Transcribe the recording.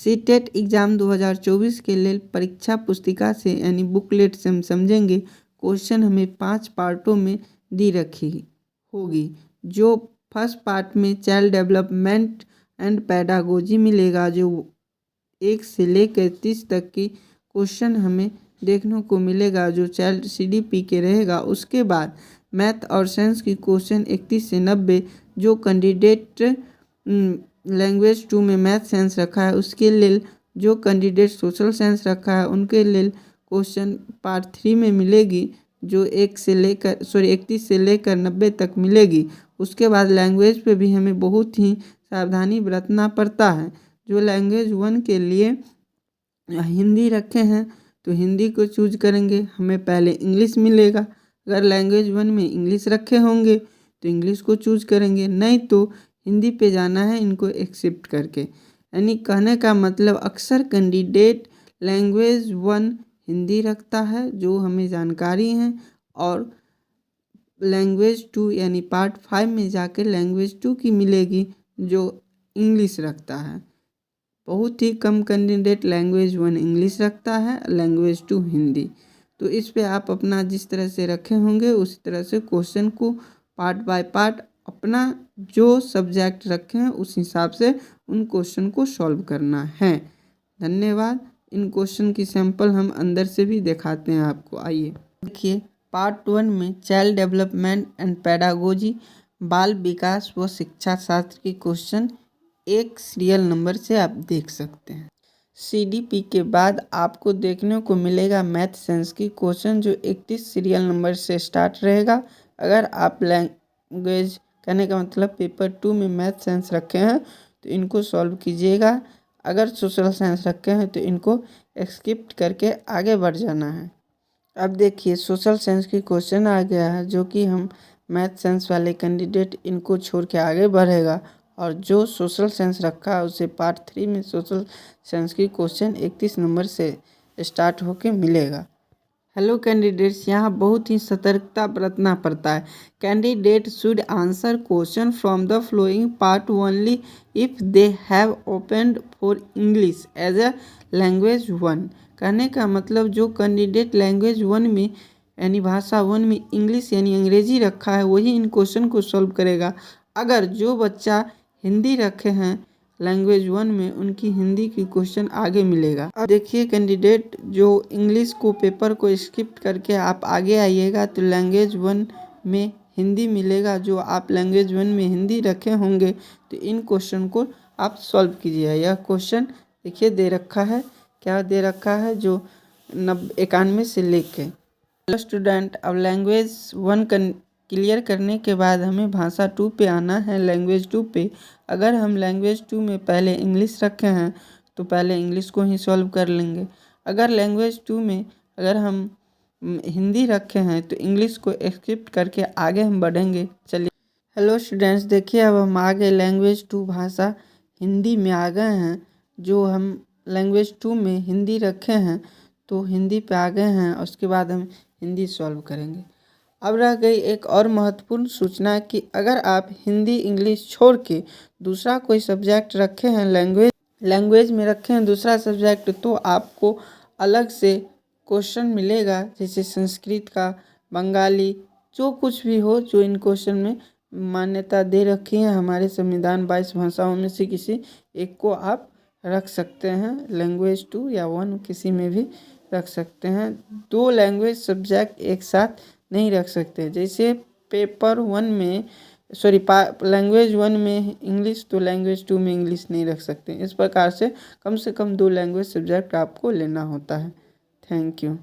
CTET exam 2024 के लिए परीक्षा पुस्तिका से यानी बुकलेट से हम समझेंगे। क्वेश्चन हमें 5 पार्टों में दी रखी होगी। जो फर्स्ट पार्ट में चाइल्ड डेवलपमेंट एंड पैडागोजी मिलेगा, जो 1 से लेकर 30 तक की क्वेश्चन हमें देखने को मिलेगा, जो चाइल्ड CDP के रहेगा। उसके बाद मैथ और साइंस की क्वेश्चन 31 से 90, जो कैंडिडेट लैंग्वेज 2 में मैथ साइंस रखा है उसके लिए, जो कैंडिडेट सोशल साइंस रखा है उनके लिए क्वेश्चन पार्ट 3 में मिलेगी, जो 31 से लेकर 90 तक मिलेगी। उसके बाद लैंग्वेज पे भी हमें बहुत ही सावधानी बरतना पड़ता है। जो लैंग्वेज 1 के लिए हिंदी रखे हैं तो हिंदी को चूज करेंगे, हमें पहले इंग्लिश मिलेगा। अगर लैंग्वेज 1 में इंग्लिश रखे होंगे तो इंग्लिश को चूज करेंगे, नहीं तो हिंदी पे जाना है इनको एक्सेप्ट करके। यानी कहने का मतलब अक्सर कैंडिडेट लैंग्वेज 1 हिंदी रखता है जो हमें जानकारी है, और लैंग्वेज 2 यानी पार्ट 5 में जाकर लैंग्वेज 2 की मिलेगी जो इंग्लिश रखता है। बहुत ही कम कैंडिडेट लैंग्वेज 1 इंग्लिश रखता है, लैंग्वेज 2 हिंदी। तो इस पे आप अपना जिस तरह से रखे होंगे उसी तरह से क्वेश्चन को पार्ट बाय पार्ट अपना जो सब्जेक्ट रखे हैं उस हिसाब से उन क्वेश्चन को सॉल्व करना है। धन्यवाद। इन क्वेश्चन की सैंपल हम अंदर से भी दिखाते हैं आपको। आइए देखिए, पार्ट 1 में चाइल्ड डेवलपमेंट एंड पैडागोजी, बाल विकास व शिक्षा शास्त्र की क्वेश्चन 1 सीरियल नंबर से आप देख सकते हैं। CDP के बाद आपको देखने को मिलेगा मैथ साइंस की क्वेश्चन, जो 31 सीरियल नंबर से स्टार्ट रहेगा। अगर आप लैंग्वेज कहने का मतलब पेपर 2 में मैथ साइंस रखे हैं तो इनको सॉल्व कीजिएगा। अगर सोशल साइंस रखे हैं तो इनको स्किप करके आगे बढ़ जाना है। अब देखिए, सोशल साइंस की क्वेश्चन आ गया है, जो कि हम मैथ साइंस वाले कैंडिडेट इनको छोड़ के आगे बढ़ेगा, और जो सोशल साइंस रखा है उसे पार्ट 3 में सोशल साइंस की क्वेश्चन 31 नंबर से स्टार्ट होके मिलेगा। हेलो कैंडिडेट्स, यहाँ बहुत ही सतर्कता बरतना पड़ता है। Candidate should answer question from the flowing part only if they have opened for English as a language 1। कहने का मतलब जो कैंडिडेट लैंग्वेज 1 में यानी भाषा 1 में इंग्लिश यानी अंग्रेजी रखा है वही इन क्वेश्चन को सॉल्व करेगा। अगर जो बच्चा हिंदी रखे हैं लैंग्वेज 1 में, उनकी हिंदी की क्वेश्चन आगे मिलेगा। अब देखिए कैंडिडेट जो इंग्लिश को पेपर को स्किप करके आप आगे आइएगा तो लैंग्वेज 1 में हिंदी मिलेगा। जो आप लैंग्वेज 1 में हिंदी रखे होंगे तो इन क्वेश्चन को आप सॉल्व कीजिए। यह क्वेश्चन देखिए दे रखा है, क्या दे रखा है, जो 91 से लेके। हेलो स्टूडेंट, अब लैंग्वेज 1 क्लियर करने के बाद हमें भाषा 2 पे आना है, लैंग्वेज 2 पे। अगर हम लैंग्वेज 2 में पहले इंग्लिश रखे हैं तो पहले इंग्लिश को ही सॉल्व कर लेंगे। अगर लैंग्वेज 2 में अगर हम हिंदी रखे हैं तो इंग्लिश को स्किप करके आगे हम बढ़ेंगे। चलिए हेलो स्टूडेंट्स, देखिए अब हम आ गए लैंग्वेज 2 भाषा हिंदी में आ गए हैं। जो हम लैंग्वेज 2 में हिंदी रखे हैं तो हिंदी पे आ गए हैं, उसके बाद हम हिंदी सॉल्व करेंगे। अब रह गई एक और महत्वपूर्ण सूचना कि अगर आप हिंदी इंग्लिश छोड़ के दूसरा कोई सब्जेक्ट रखे हैं, लैंग्वेज में रखे हैं दूसरा सब्जेक्ट, तो आपको अलग से क्वेश्चन मिलेगा, जैसे संस्कृत का, बंगाली, जो कुछ भी हो, जो इन क्वेश्चन में मान्यता दे रखी है हमारे संविधान 22 भाषाओं में से किसी एक को आप रख सकते हैं। लैंग्वेज 2 या 1 किसी में भी रख सकते हैं। 2 लैंग्वेज सब्जेक्ट एक साथ नहीं रख सकते। जैसे पेपर 1 में लैंग्वेज 1 में इंग्लिश तो लैंग्वेज 2 में इंग्लिश नहीं रख सकते। इस प्रकार से कम 2 लैंग्वेज सब्जेक्ट आपको लेना होता है। Thank you.